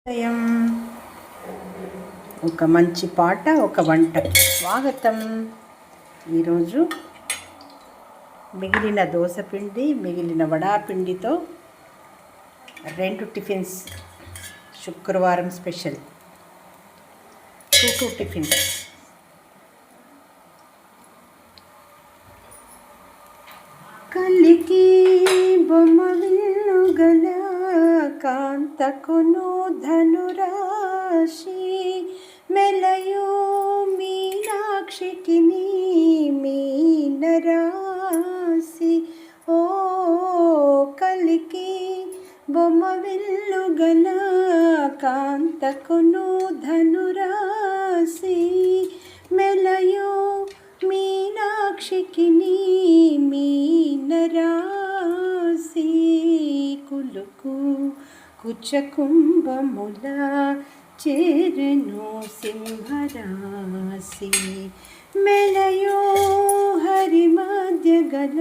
ఉదయం ఒక మంచి పాట ఒక వంట. స్వాగతం. ఈరోజు మిగిలిన దోసపిండి మిగిలిన వడాపిండితో 2 టిఫిన్స్. శుక్రవారం స్పెషల్ 2 టిఫిన్స్. కలికి బొమ్మ విల్లుగల కాంతకును ధనురాశి మెలయు మీనాక్షికి మీనరాశి. ఓ కలికి బొమ్మ విల్లుగల కాంతకును ధనురాశి మెలయు మీనాక్షికి మీనరాశి. కులుకు కుచకుంభముల చేరను సింహరాశి మెలయో హరి మధ్య గల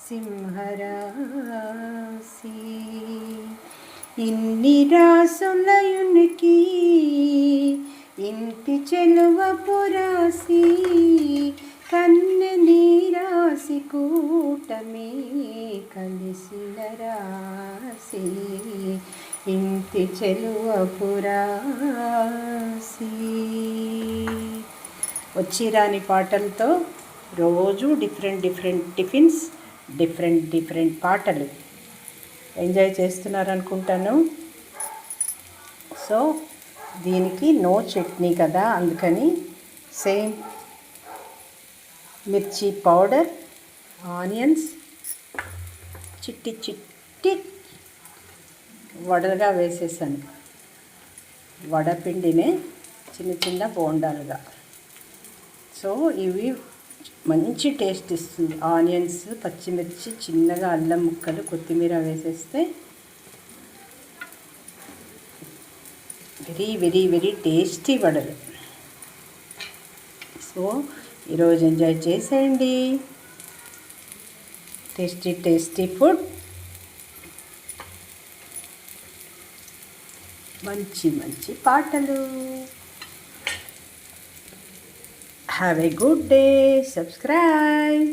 సింహరాశి. ఇన్ని రాసులయునికి ఇంటి చెలువపు రాశి కన్నె నీరాశి కూటమి కలిసిన రాశి ఇంటి చెలువపు రాశి. వచ్చిరాని పాటలతో రోజు డిఫరెంట్ టిఫిన్స్, డిఫరెంట్ పాటలు ఎంజాయ్ చేస్తున్నారనుకుంటాను. సో దీనికి నో చట్నీ కదా, అందుకని సేమ్ మిర్చి పౌడర్, ఆనియన్స్ చిట్టి వడలుగా వేసేసాను. వడపిండినే చిన్న బోండాలుగా. సో ఇవి మంచి టేస్ట్ ఇస్తుంది. ఆనియన్స్, పచ్చిమిర్చి, చిన్నగా అల్లం ముక్కలు, కొత్తిమీర వేసేస్తే వెరీ టేస్టీ వడలు. సో ఈరోజు ఎంజాయ్ చేసేయండి. టేస్టీ ఫుడ్, మంచి పాటలు. Have a good day. Subscribe.